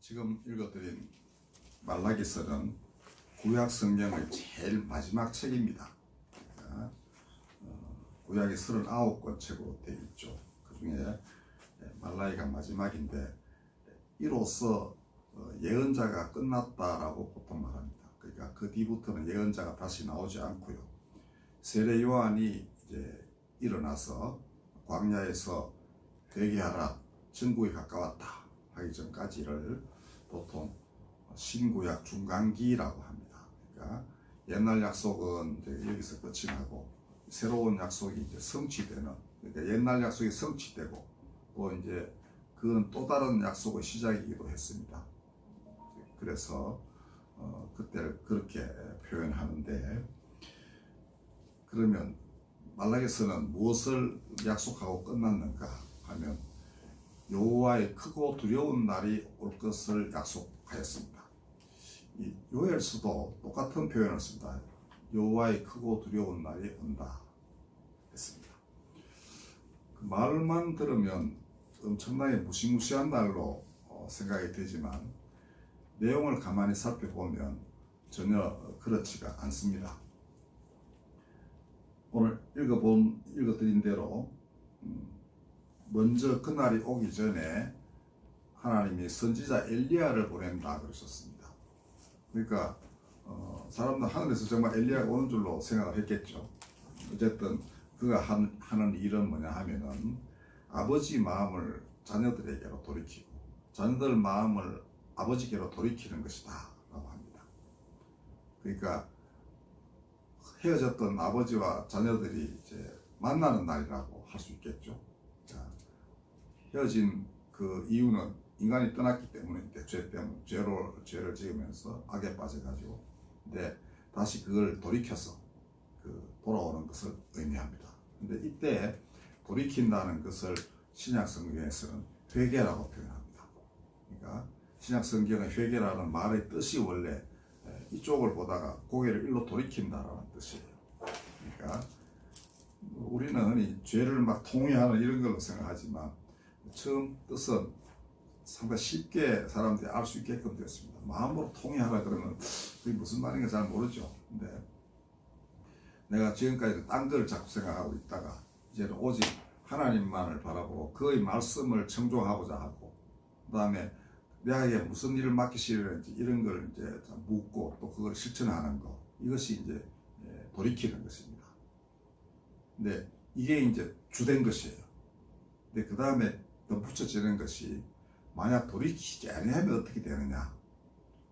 지금 읽어드린 말라기서는 구약 성경의 제일 마지막 책입니다. 구약이 39권 책으로 되어 있죠. 그 중에 말라기가 마지막인데 이로써 예언자가 끝났다라고 보통 말합니다. 그러니까 그 뒤부터는 예언자가 다시 나오지 않고요. 세례 요한이 이제 일어나서 광야에서 회개하라, 천국이 가까웠다 하기 전까지를 보통 신구약 중간기라고 합니다. 그러니까 옛날 약속은 이제 여기서 끝이 나고 새로운 약속이 이제 성취되는, 그러니까 옛날 약속이 성취되고 또 이제 그건 또 다른 약속의 시작이기도 했습니다. 그래서 그때를 그렇게 표현하는데, 그러면 말라기서는 무엇을 약속하고 끝났는가 하면 여호와의 크고 두려운 날이 올 것을 약속하였습니다. 이 요엘서도 똑같은 표현을 씁니다. 여호와의 크고 두려운 날이 온다 했습니다. 그 말만 들으면 엄청나게 무시무시한 날로 생각이 되지만 내용을 가만히 살펴보면 전혀 그렇지가 않습니다. 오늘 읽어드린 대로 먼저 그날이 오기 전에 하나님이 선지자 엘리야를 보낸다 그러셨습니다. 그러니까 사람들 하늘에서 정말 엘리야가 오는 줄로 생각을 했겠죠. 어쨌든 그가 하는 일은 뭐냐 하면은 아버지 마음을 자녀들에게로 돌이키고 자녀들 마음을 아버지께로 돌이키는 것이다 라고 합니다. 그러니까 헤어졌던 아버지와 자녀들이 이제 만나는 날이라고 할 수 있겠죠. 헤어진 그 이유는 인간이 떠났기 때문인데, 죄를 지으면서 악에 빠져가지고, 근데 다시 그걸 돌이켜서 돌아오는 것을 의미합니다. 근데 이때 돌이킨다는 것을 신약 성경에서는 회개라고 표현합니다. 그러니까 신약 성경의 회개라는 말의 뜻이 원래 이쪽을 보다가 고개를 일로 돌이킨다라는 뜻이에요. 그러니까 우리는 흔히 죄를 막 통회하는 이런 걸로 생각하지만 처음 뜻은 상당히 쉽게 사람들이 알 수 있게끔 됐습니다. 마음으로 통회하라 그러면 그게 무슨 말인가 잘 모르죠. 근데 내가 지금까지 딴 걸 자꾸 생각하고 있다가 이제는 오직 하나님만을 바라보고 그의 말씀을 청종하고자 하고, 그 다음에 내게 무슨 일을 맡기시려는지 이런 걸 이제 묻고 또 그걸 실천하는 거, 이것이 이제 돌이키는 것입니다. 근데 이게 이제 주된 것이에요. 근데 그 다음에 더 붙여지는 것이, 만약 돌이키지 아니하면 어떻게 되느냐.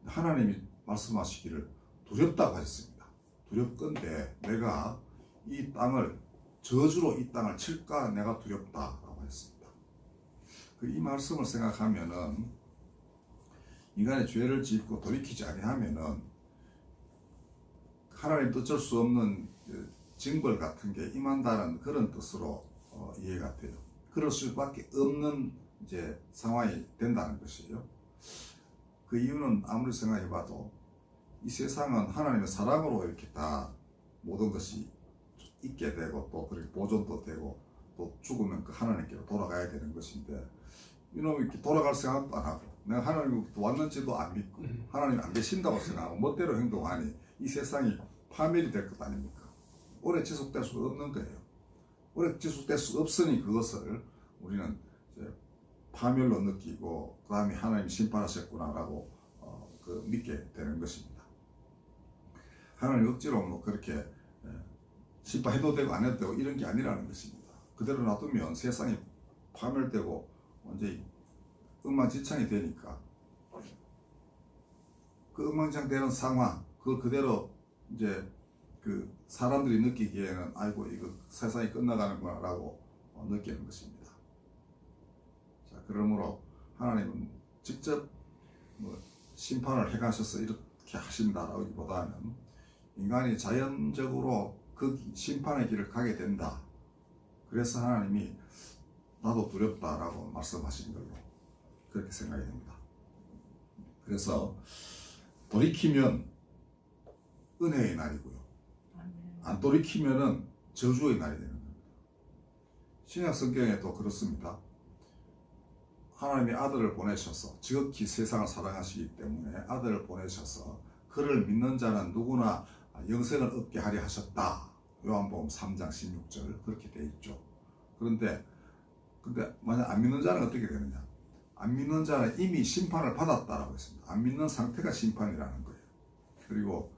하나님이 말씀하시기를 두렵다고 하셨습니다. 두렵건대 내가 이 땅을 저주로 이 땅을 칠까 내가 두렵다라고 했습니다. 이 말씀을 생각하면은 인간의 죄를 짓고 돌이키지 아니하면은 하나님도 어쩔 수 없는 징벌 같은 게 임한다는 그런 뜻으로 이해가 돼요. 그럴 수밖에 없는 이제 상황이 된다는 것이에요. 그 이유는 아무리 생각해봐도 이 세상은 하나님의 사랑으로 이렇게 다 모든 것이 있게 되고 또 그렇게 보존도 되고 또 죽으면 그 하나님께로 돌아가야 되는 것인데, 이놈이 이렇게 돌아갈 생각도 안 하고 내가 하나님 왔는지도 안 믿고 하나님 안 계신다고 생각하고 멋대로 행동하니 이 세상이 파멸이 될 것 아닙니까? 오래 지속될 수 없는 거예요. 오래 지속될 수 없으니 그것을 우리는 이제 파멸로 느끼고 그 다음에 하나님 심판하셨구나라고 믿게 되는 것입니다. 하나님 억지로 뭐 그렇게 심판해도 되고 안 해도 되고 이런 게 아니라는 것입니다. 그대로 놔두면 세상이 파멸되고 완전히 엉망진창이 되니까 그 엉망진창되는 상황, 그걸 그대로 이제 그 사람들이 느끼기에는 아이고 이거 세상이 끝나가는구나 라고 느끼는 것입니다. 자, 그러므로 하나님은 직접 뭐 심판을 행하셔서 이렇게 하신다라기보다는 인간이 자연적으로 그 심판의 길을 가게 된다. 그래서 하나님이 나도 두렵다라고 말씀하신 걸로 그렇게 생각이 됩니다. 그래서 돌이키면 은혜의 날이고요. 안 돌이키면은 저주의 날이 되는 겁니다. 신약 성경에도 그렇습니다. 하나님이 아들을 보내셔서 지극히 세상을 사랑하시기 때문에 아들을 보내셔서 그를 믿는 자는 누구나 영생을 얻게 하려 하셨다. 요한복음 3장 16절 그렇게 되어 있죠. 근데 만약 안 믿는 자는 어떻게 되느냐? 안 믿는 자는 이미 심판을 받았다라고 했습니다. 안 믿는 상태가 심판이라는 거예요. 그리고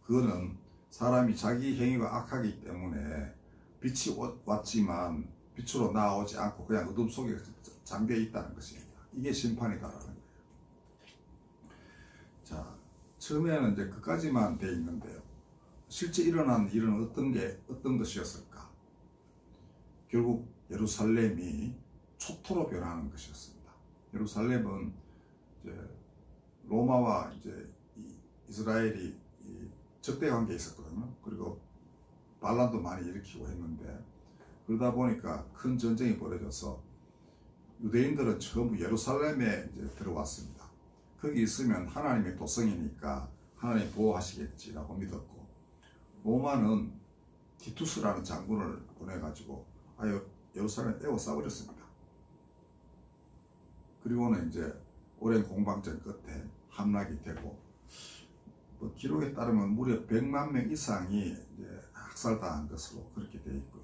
그거는 사람이 자기 행위가 악하기 때문에 빛이 왔지만 빛으로 나오지 않고 그냥 어둠 속에 잠겨 있다는 것입니다. 이게 심판이다라는 거예요. 자, 처음에는 이제 그까지만 돼 있는데요. 실제 일어난 일은 어떤 것이었을까? 결국 예루살렘이 초토로 변하는 것이었습니다. 예루살렘은 이제 로마와 이제 이스라엘이 적대 관계에 있었거든요. 그리고 반란도 많이 일으키고 했는데 그러다 보니까 큰 전쟁이 벌어져서 유대인들은 전부 예루살렘에 이제 들어왔습니다. 거기 있으면 하나님의 도성이니까 하나님 보호하시겠지라고 믿었고, 로마는 티투스라는 장군을 보내가지고 아예 예루살렘을 떼어 싸버렸습니다. 그리고는 이제 오랜 공방전 끝에 함락이 되고, 기록에 따르면 무려 100만 명 이상이 이제 학살당한 것으로 그렇게 되어 있고요.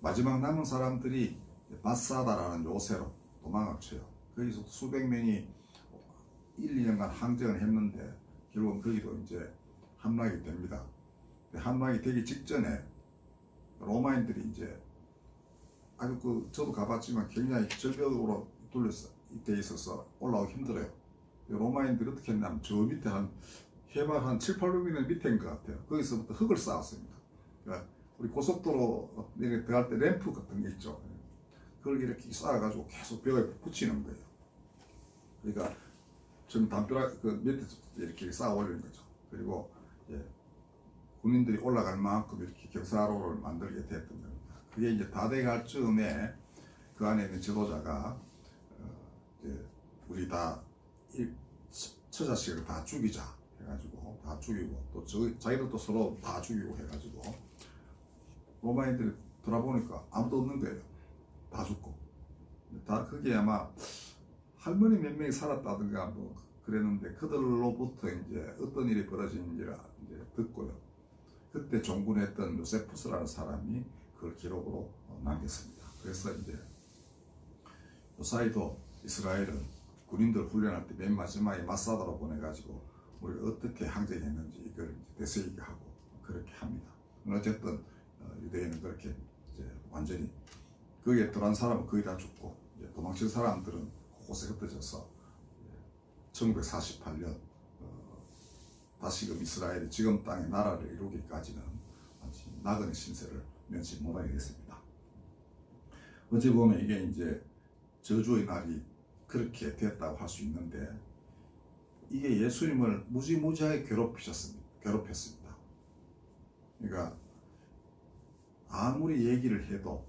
마지막 남은 사람들이 마사다라는 요새로 도망을 쳐요. 거기서 수백 명이 1-2년간 항쟁을 했는데 결국은 거기도 이제 함락이 됩니다. 함락이 되기 직전에 로마인들이 이제 아주 저도 가봤지만 굉장히 절벽으로 둘러돼 있어서 올라오기 힘들어요. 로마인들이 어떻게 했냐면 저 밑에 해발 한 700~800m 밑에인 것 같아요. 거기서부터 흙을 쌓았습니다. 그러니까 우리 고속도로 내려 들어갈 때 램프 같은 게 있죠. 그걸 이렇게 쌓아가지고 계속 벽에 붙이는 거예요. 그러니까 좀 담벼락 그 밑에 이렇게 쌓아 올리는 거죠. 그리고 군인들이 올라갈 만큼 이렇게 경사로를 만들게 됐던 겁니다. 그게 이제 다 돼갈 즈음에 그 안에 있는 지도자가 이제 우리 다 처자식을 다 죽이자 해가지고 다 죽이고 또 자기들도 서로 다 죽이고 해가지고 로마인들이 돌아보니까 아무도 없는 거예요. 다 죽고 다 그게 아마 할머니 몇 명이 살았다든가 뭐 그랬는데 그들로부터 이제 어떤 일이 벌어진지를 이제 듣고요. 그때 종군했던 요세푸스라는 사람이 그걸 기록으로 남겼습니다. 그래서 이제 요사이도 이스라엘은 군인들 훈련할 때 맨 마지막에 마사다로 보내가지고 우리가 어떻게 항쟁했는지 이걸 되새기게 하고 그렇게 합니다. 어쨌든 유대인은 그렇게 이제 완전히 거기에 들어간 사람은 거의 다 죽고 이제 도망친 사람들은 곳곳에 흩어져서 1948년 다시금 이스라엘이 지금 땅에 나라를 이루기까지는 나그네 신세를 면치 못하게 됐습니다. 어찌 보면 이게 이제 저주의 날이 그렇게 됐다고 할 수 있는데 이게 예수님을 무지무지하게 괴롭혔습니다. 그러니까 아무리 얘기를 해도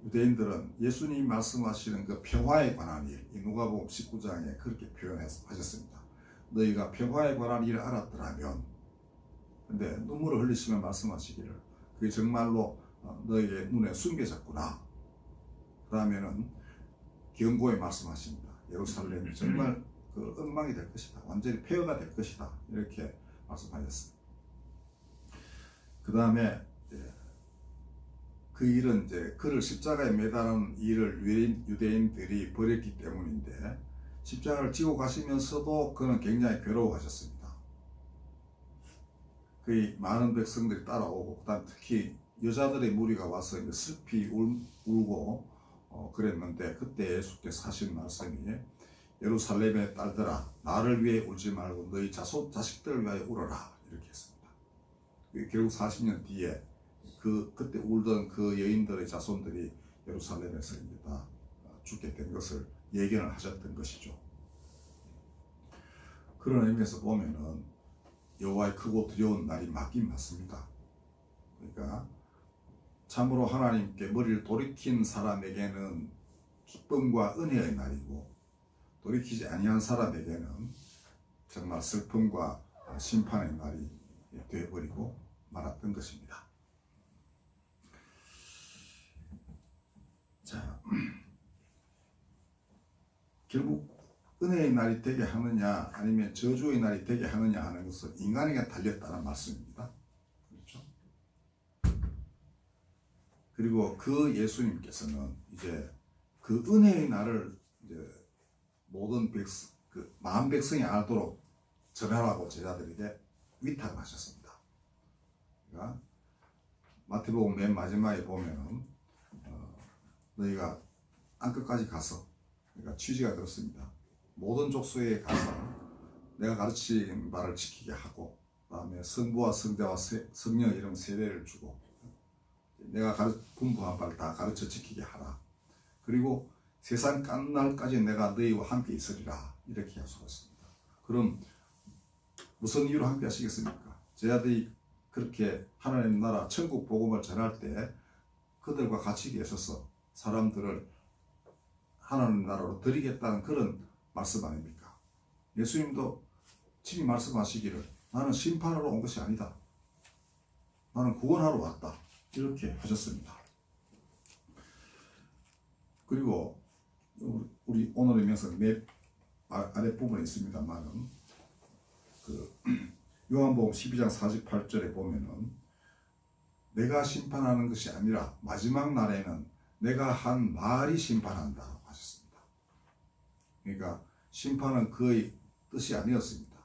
유대인들은 예수님이 말씀하시는 그 평화에 관한 일, 이 누가복음 19장에 그렇게 표현하셨습니다. 너희가 평화에 관한 일을 알았더라면, 근데 눈물을 흘리시며 말씀하시기를 그게 정말로 너희의 눈에 숨겨졌구나. 그 다음에는 경고에 말씀하십니다. 예루살렘이 정말 그 엉망이 될 것이다. 완전히 폐허가 될 것이다. 이렇게 말씀하셨습니다. 그 다음에 그 일은 이제 그를 십자가에 매달은 일을 유대인들이 벌였기 때문인데 십자가를 지고 가시면서도 그는 굉장히 괴로워하셨습니다. 거의 많은 백성들이 따라오고 그다음 특히 여자들의 무리가 와서 이제 슬피 울고 그랬는데 그때 예수께서 하신 말씀이 예루살렘의 딸들아 나를 위해 울지 말고 너희 자식들을 위하여 울어라 이렇게 했습니다. 결국 40년 뒤에 그때 울던 그 여인들의 자손들이 예루살렘에서 이제 다 죽게 된 것을 예견을 하셨던 것이죠. 그런 의미에서 보면은 여호와의 크고 두려운 날이 맞긴 맞습니다. 그러니까 참으로 하나님께 머리를 돌이킨 사람에게는 기쁨과 은혜의 날이고 돌이키지 아니한 사람에게는 정말 슬픔과 심판의 날이 되어버리고 말았던 것입니다. 자, 결국 은혜의 날이 되게 하느냐 아니면 저주의 날이 되게 하느냐 하는 것은 인간에게 달렸다는 말씀입니다. 그렇죠? 그리고 그 예수님께서는 이제 그 은혜의 날을 이제 모든 마음 백성이 알도록 전하라고 제자들에게 위탁하셨습니다. 그러니까 마태복음 맨 마지막에 보면은 너희가 땅끝까지 가서, 그러니까 취지가 그렇습니다. 모든 족속에 가서 내가 가르친 바를 지키게 하고, 그 다음에 성부와 성자와 성령 이런 세례를 주고, 내가 분부한 바를 다 가르쳐 지키게 하라. 그리고 세상 끝날까지 내가 너희와 함께 있으리라. 이렇게 약속했습니다. 그럼 무슨 이유로 함께 하시겠습니까? 제자들이 그렇게 하나님 나라 천국 복음을 전할 때 그들과 같이 계셔서 사람들을 하나님 나라로 드리겠다는 그런 말씀 아닙니까? 예수님도 친히 말씀하시기를 나는 심판하러 온 것이 아니다. 나는 구원하러 왔다. 이렇게 하셨습니다. 그리고 우리 오늘의 명상 맵 아랫부분에 있습니다만은 요한복음 12장 48절에 보면은 내가 심판하는 것이 아니라 마지막 날에는 내가 한 말이 심판한다고 하셨습니다. 그러니까 심판은 그의 뜻이 아니었습니다.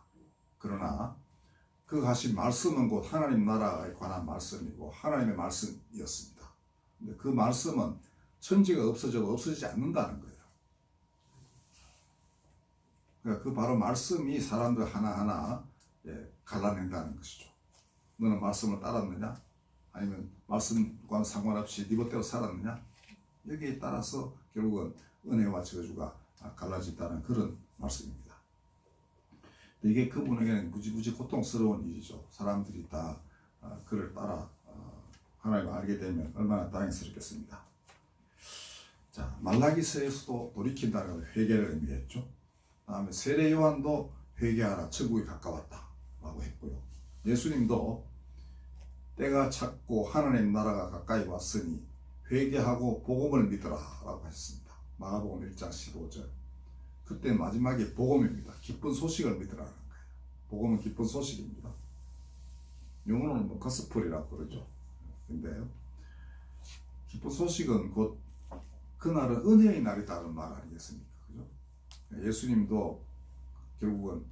그러나 그 하신 말씀은 곧 하나님 나라에 관한 말씀이고 하나님의 말씀이었습니다. 근데 그 말씀은 천지가 없어져도 없어지지 않는다는 거예요. 그러니까 그 바로 말씀이 사람들 하나하나 갈라낸다는 것이죠. 너는 말씀을 따랐느냐? 아니면 말씀과는 상관없이 네 멋대로 살았느냐? 여기에 따라서 결국은 은혜와 저주가 갈라진다는 그런 말씀입니다. 이게 그분에게는 무지무지 고통스러운 일이죠. 사람들이 다 그를 따라 하나님을 알게 되면 얼마나 다행스럽겠습니다. 자, 말라기서에서도 돌이킨다는 걸 회개를 의미했죠. 다음에 세례 요한도 회개하라 천국이 가까웠다 라고 했고요. 예수님도 때가 찼고 하나님 나라가 가까이 왔으니 회개하고 복음을 믿으라 라고 하셨습니다. 마가복음 1장 15절. 그때 마지막에 복음입니다. 기쁜 소식을 믿으라는 거예요. 복음은 기쁜 소식입니다. 영어로는 뭐 거스플이라고 그러죠. 근데요, 기쁜 소식은 곧 그날은 은혜의 날이다라는 말 아니겠습니까? 그죠? 예수님도 결국은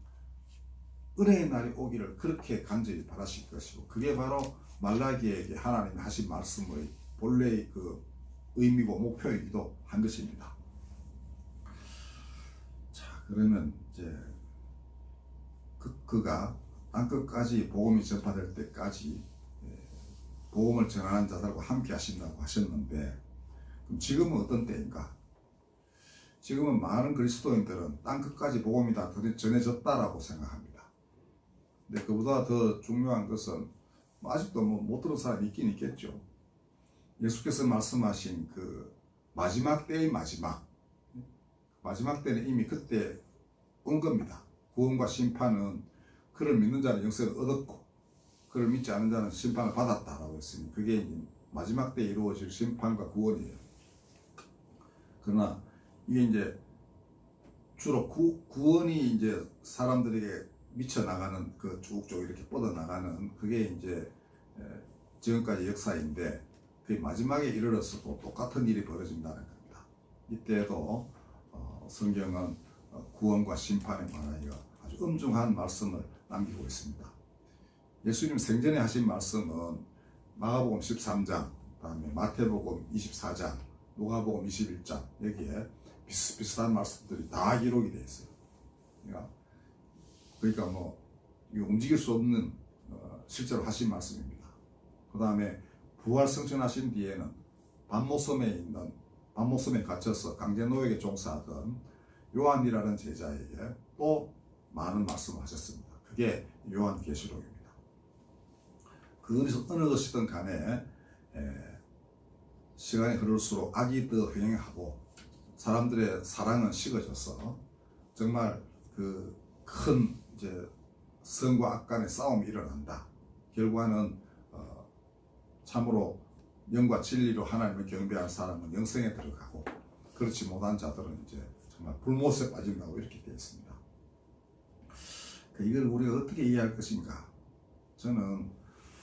은혜의 날이 오기를 그렇게 간절히 바라실 것이고, 그게 바로 말라기에게 하나님이 하신 말씀의 본래의 그 의미고 목표이기도 한 것입니다. 자, 그러면 이제 그가 땅끝까지 복음이 전파될 때까지 복음을 전하는 자들과 함께 하신다고 하셨는데, 그럼 지금은 어떤 때인가? 지금은 많은 그리스도인들은 땅끝까지 복음이 다 전해졌다라고 생각합니다. 근데 그보다 더 중요한 것은 아직도 못 들은 사람이 있긴 있겠죠. 예수께서 말씀하신 그 마지막 때의 마지막 때는 이미 그때 온 겁니다. 구원과 심판은 그를 믿는 자는 영생을 얻었고 그를 믿지 않는 자는 심판을 받았다라고 했으니 그게 이제 마지막 때에 이루어질 심판과 구원이에요. 그러나 이게 이제 주로 구원이 이제 사람들에게 미쳐나가는 그 쭉쭉 이렇게 뻗어나가는 그게 이제 지금까지 역사인데, 그 마지막에 이르러서도 똑같은 일이 벌어진다는 겁니다. 이때도 성경은 구원과 심판에 관하여 아주 엄중한 말씀을 남기고 있습니다. 예수님 생전에 하신 말씀은 마가복음 13장, 그다음에 마태복음 24장, 누가복음 21장 여기에 비슷비슷한 말씀들이 다 기록이 되어 있어요. 그러니까 뭐 움직일 수 없는 실제로 하신 말씀입니다. 그 다음에 부활 승천하신 뒤에는 반모섬에 갇혀서 강제노역에 종사하던 요한이라는 제자에게 또 많은 말씀을 하셨습니다. 그게 요한계시록입니다. 그 어느 것이든 간에 시간이 흐를수록 악이 더 횡행하고 사람들의 사랑은 식어져서 정말 그 큰 이제 선과 악 간의 싸움이 일어난다. 결과는 참으로 영과 진리로 하나님을 경배한 사람은 영생에 들어가고, 그렇지 못한 자들은 이제 정말 불못에 빠진다고 이렇게 되어 있습니다. 이걸 우리가 어떻게 이해할 것인가? 저는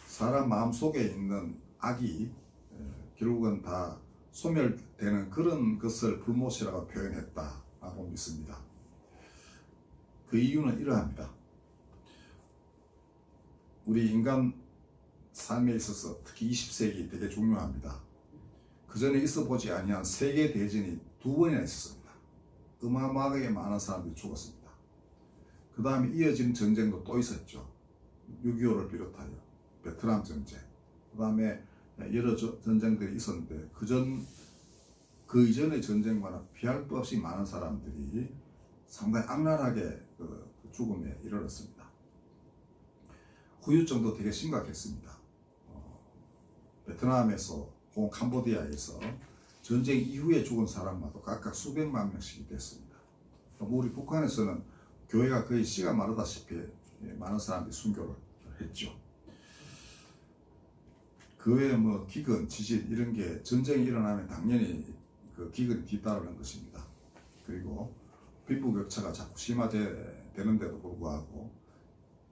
사람 마음속에 있는 악이 결국은 다 소멸되는 그런 것을 불못이라고 표현했다라고 믿습니다. 그 이유는 이러합니다. 우리 인간 삶에 있어서 특히 20세기 되게 중요합니다. 그 전에 있어 보지 아니한 세계 대전이 2번이나 있었습니다. 어마어마하게 많은 사람들이 죽었습니다. 그 다음에 이어진 전쟁도 또 있었죠. 6.25를 비롯하여 베트남 전쟁, 그 다음에 여러 전쟁들이 있었는데 그 이전의 전쟁과는 피할 것 없이 많은 사람들이 상당히 악랄하게 그 죽음에 이르렀습니다. 후유증도 되게 심각했습니다. 베트남에서 혹은 캄보디아에서 전쟁 이후에 죽은 사람마다 각각 수백만 명씩이 됐습니다. 우리 북한에서는 교회가 거의 씨가 마르다시피 많은 사람들이 순교를 했죠. 그 외에 뭐 기근, 지진 이런 게 전쟁이 일어나면 당연히 그 기근이 뒤따르는 것입니다. 그리고 빈부격차가 자꾸 심화되는데도 불구하고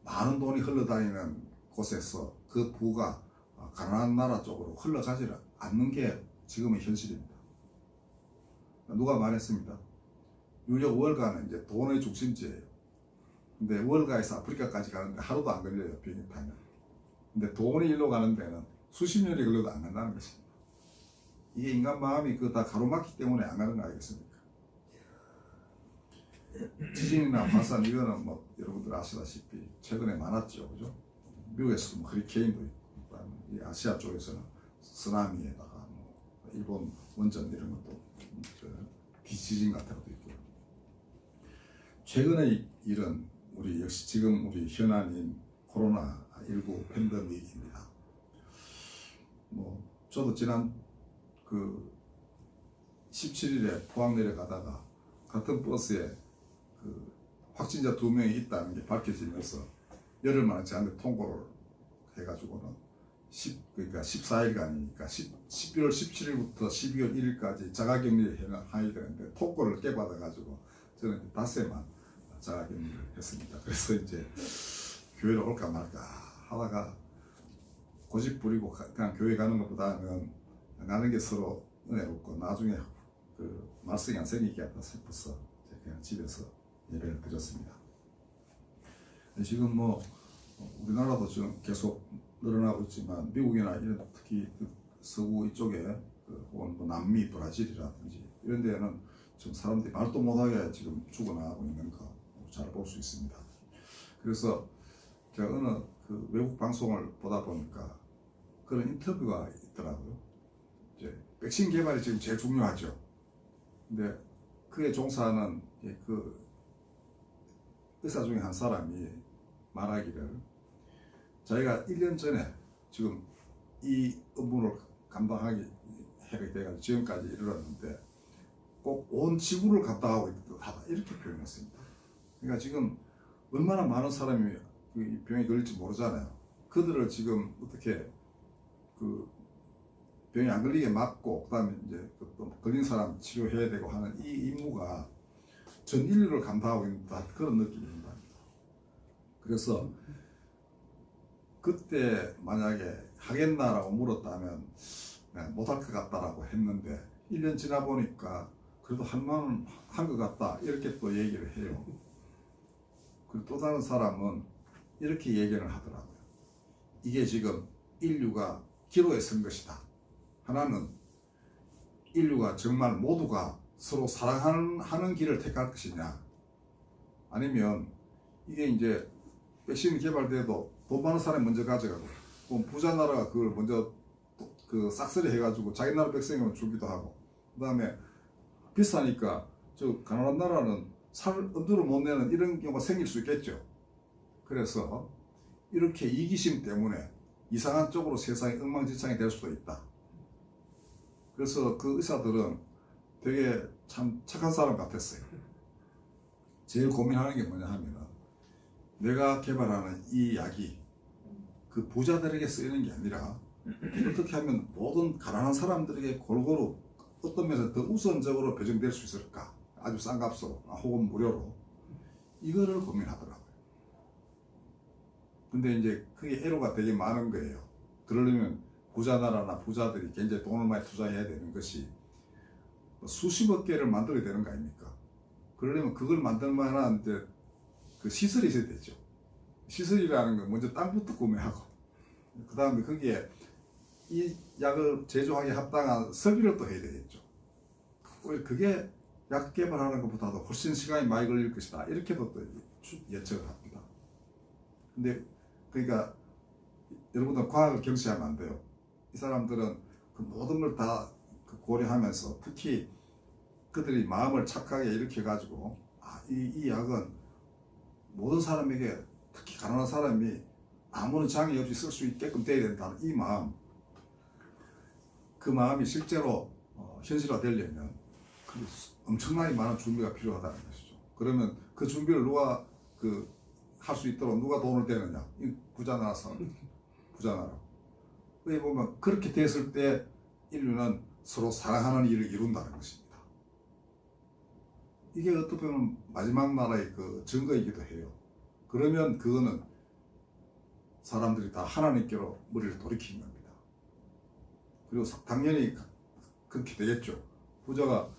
많은 돈이 흘러다니는 곳에서 그 부가 가난한 나라 쪽으로 흘러가지 않는 게 지금의 현실입니다. 누가 말했습니다. 유럽 월가는 이제 돈의 중심지예요. 근데 월가에서 아프리카까지 가는데 하루도 안 걸려요, 비행기 타면. 근데 돈이 일로 가는 데는 수십 년이 걸려도 안 간다는 것입니다. 이게 인간 마음이 그 다 가로막기 때문에 안 가는 거 아니겠습니까? 지진이나 화산 이거는 뭐 여러분들 아시다시피 최근에 많았죠, 그죠? 미국에서도 뭐 허리케인도 있고, 이 아시아 쪽에서는 쓰나미에다가 뭐 일본 원전 이런 것도 지진 같은 것도 있고. 최근의 일은 우리 역시 지금 우리 현안인 코로나19 팬데믹입니다. 뭐 저도 지난 그 17일에 포항 내려가다가 같은 버스에 그 확진자 2명이 있다는 게 밝혀지면서 열흘 만에 저한테 통보를 해가지고는 그러니까 14일간이니까 11월 17일부터 12월 1일까지 자가격리를 해야 되는데 통보를 깨받아가지고 저는 닷새만 자가격리를 했습니다. 그래서 이제 교회를 올까 말까 하다가 고집 부리고 그냥 교회 가는 것보다는 가는 게 서로 은혜롭고 나중에 그 말썽이 안 생기겠다 싶어서 그냥 집에서 예배를 드렸습니다. 지금 뭐 우리나라도 지금 계속 늘어나고 있지만 미국이나 이런 특히 그 서구 이쪽에 혹은 뭐 남미, 브라질이라든지 이런 데는 지금 사람들이 말도 못하게 지금 죽어나가고 있는 거 잘 볼 수 있습니다. 그래서 제가 어느 그 외국 방송을 보다 보니까 그런 인터뷰가 있더라고요. 이제 백신 개발이 지금 제일 중요하죠. 근데 그에 종사하는 그 의사 중에 한 사람이 말하기를 자기가 1년 전에 지금 이 업무를 감당하게 돼가지고 지금까지 이르렀는데 꼭 온 지구를 갔다 하고 있다 이렇게 표현했습니다. 그러니까 지금 얼마나 많은 사람이 이 병에 걸릴지 모르잖아요. 그들을 지금 어떻게 그 병이 안 걸리게 막고 그다음에 이제 또 걸린 사람 치료해야 되고 하는 이 임무가 전 인류를 감당하고 있는 그런 느낌이 듭니다. 그래서 그때 만약에 하겠나라고 물었다면 못할 것 같다라고 했는데 1년 지나 보니까 그래도 할만은 한 것 같다 이렇게 또 얘기를 해요. 그리고 또 다른 사람은 이렇게 얘기를 하더라고요. 이게 지금 인류가 기로에 선 것이다. 하나는 인류가 정말 모두가 서로 사랑하는 길을 택할 것이냐, 아니면 이게 이제 백신이 개발돼도 돈 많은 사람이 먼저 가져가고 부자 나라가 그걸 먼저 그 싹쓸이 해가지고 자기 나라 백성이면 주기도 하고, 그 다음에 비싸니까 저 가난한 나라는 살 엄두를 못 내는 이런 경우가 생길 수 있겠죠. 그래서 이렇게 이기심 때문에 이상한 쪽으로 세상이 엉망진창이 될 수도 있다. 그래서 그 의사들은 되게 참 착한 사람 같았어요. 제일 고민하는 게 뭐냐 하면은 내가 개발하는 이 약이 그 부자들에게 쓰이는 게 아니라 어떻게 하면 모든 가난한 사람들에게 골고루 어떤 면에서 더 우선적으로 배정될 수 있을까, 아주 싼 값으로 혹은 무료로 이거를 고민하더라고요. 근데 이제 그게 애로가 되게 많은 거예요. 그러려면 부자 나라나 부자들이 굉장히 돈을 많이 투자해야 되는 것이 수십억 개를 만들어야 되는 거 아닙니까? 그러려면 그걸 만들 만한 이제 그 시설이 있어야 되죠. 시설이라는 건 먼저 땅부터 구매하고 그 다음에 거기에 이 약을 제조하기에 합당한 설비를 또 해야 되겠죠. 그게 약 개발하는 것보다도 훨씬 시간이 많이 걸릴 것이다. 이렇게도 또 예측을 합니다. 근데 그러니까 여러분들 과학을 경시하면 안 돼요. 이 사람들은 그 모든 걸 다 고려하면서 특히 그들이 마음을 착하게 일으켜가지고 이 약은 모든 사람에게 특히 가난한 사람이 아무런 장애 없이 쓸 수 있게끔 돼야 된다는 이 마음, 그 마음이 실제로 현실화되려면 엄청나게 많은 준비가 필요하다는 것이죠. 그러면 그 준비를 누가 할 수 있도록 누가 돈을 대느냐? 부자 나라서 부자 나라. 여기 보면 그렇게 됐을 때 인류는 서로 사랑하는 일을 이룬다는 것입니다. 이게 어떻게 보면 마지막 나라의 그 증거이기도 해요. 그러면 그거는 사람들이 다 하나님께로 머리를 돌이킨 겁니다. 그리고 당연히 그렇게 되겠죠. 부자가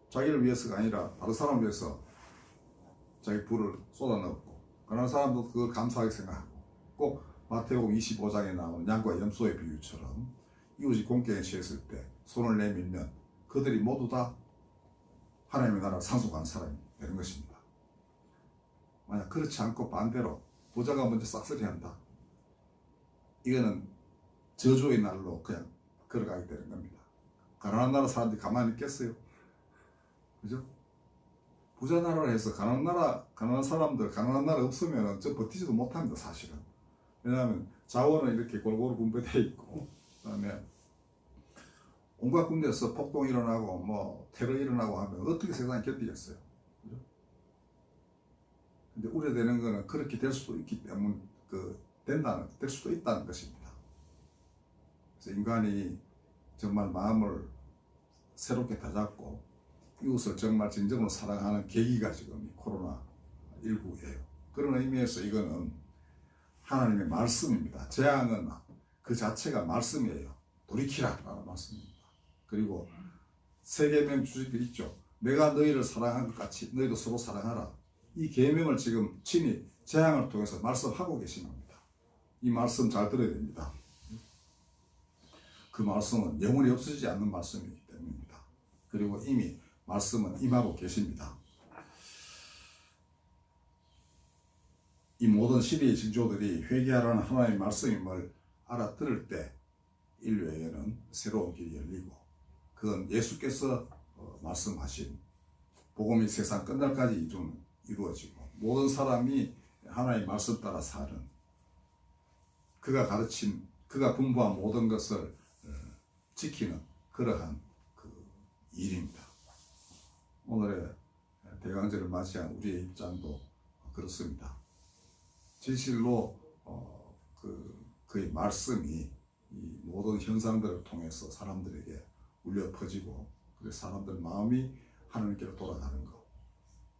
자기를 위해서가 아니라 다른 사람을 위해서 자기 부를 쏟아넣었고, 가난한 사람도 그걸 감사하게 생각하고, 꼭 마태복음 25장에 나오는 양과 염소의 비유처럼 이웃이 공경에 취했을 때 손을 내밀면 그들이 모두 다 하나님의 나라를 상속한 사람이 되는 것입니다. 만약 그렇지 않고 반대로 부자가 먼저 싹쓸이한다, 이거는 저주의 날로 그냥 걸어가게 되는 겁니다. 가난한 나라 사람들이 가만히 있겠어요? 그죠? 부자 나라를 해서 가난한 사람들, 가난한 나라 없으면 저 버티지도 못합니다, 사실은. 왜냐하면 자원은 이렇게 골고루 분배되어 있고, 그 다음에 온갖 군데에서 폭동 일어나고 뭐 테러 일어나고 하면 어떻게 세상이 견디겠어요? 그죠? 근데 우려되는 거는 그렇게 될 수도 있기 때문에 될 수도 있다는 것입니다. 그래서 인간이 정말 마음을 새롭게 다잡고 이웃을 정말 진정으로 사랑하는 계기가 지금 이 코로나19예요. 그런 의미에서 이거는 하나님의 말씀입니다. 재앙은 그 자체가 말씀이에요. 돌이키라라는 말씀입니다. 그리고 세 계명 주식이 있죠. 내가 너희를 사랑한 것 같이 너희도 서로 사랑하라. 이 계명을 지금 친히 재앙을 통해서 말씀하고 계신 겁니다. 이 말씀 잘 들어야 됩니다. 그 말씀은 영원히 없어지지 않는 말씀이기 때문입니다. 그리고 이미 말씀은 임하고 계십니다. 이 모든 시대의 징조들이 회개하라는 하나님의 말씀임을 알아들을 때 인류에게는 새로운 길이 열리고, 그건 예수께서 말씀하신 복음이 세상 끝날까지 이루어지고 모든 사람이 하나님의 말씀 따라 사는, 그가 가르친, 그가 분부한 모든 것을 지키는 그러한 그 일입니다. 오늘의 대강절을 맞이한 우리의 입장도 그렇습니다. 진실로 그의 말씀이 이 모든 현상들을 통해서 사람들에게 울려 퍼지고, 그래서 사람들 마음이 하나님께로 돌아가는 것,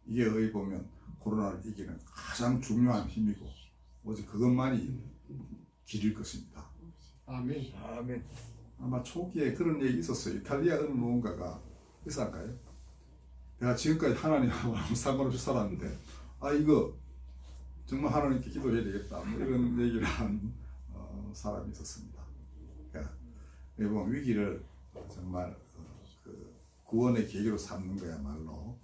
이게 어찌 보면 코로나를 이기는 가장 중요한 힘이고 오직 그것만이 길일 것입니다. 아멘. 아멘. 아마 초기에 그런 얘기 있었어요. 이탈리아 어느 누군가가 의사인가요? 내가 지금까지 하나님하고 아무 상관없이 살았는데 이거 정말 하나님께 기도해야 되겠다, 뭐 이런 얘기를 한 사람이 있었습니다. 그러니까 이번 위기를 정말 그 구원의 계기로 삼는 거야말로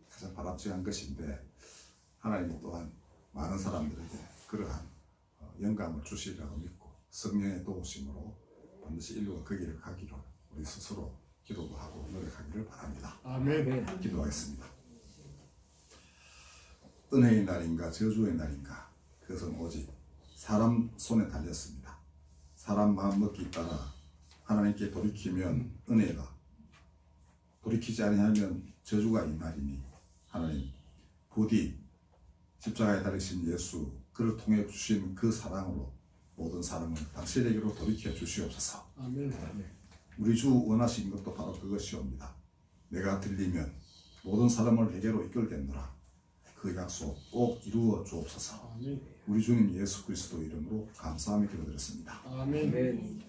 가장 바람직한 것인데, 하나님이 또한 많은 사람들에게 그러한 영감을 주시리라고 믿고 성령의 도우심으로 반드시 인류가 그 길을 가기로 우리 스스로 기도도 하고 노력하기를 바랍니다. 아멘. 기도하겠습니다. 은혜의 날인가 저주의 날인가, 그것은 오직 사람 손에 달렸습니다. 사람 마음먹기 따라 하나님께 돌이키면 은혜가, 돌이키지 아니하면 저주가 이 말이니, 하나님 부디 십자가에 달리신 예수, 그를 통해 주신 그 사랑으로 모든 사람을 당신에게로 돌이켜 주시옵소서. 아멘. 우리 주 원하신 것도 바로 그것이옵니다. 내가 들리면 모든 사람을 회개로 이끌겠노라. 그 약속 꼭 이루어 주옵소서. 아멘. 우리 주님 예수 그리스도 이름으로 감사하며 기도드렸습니다. 아멘.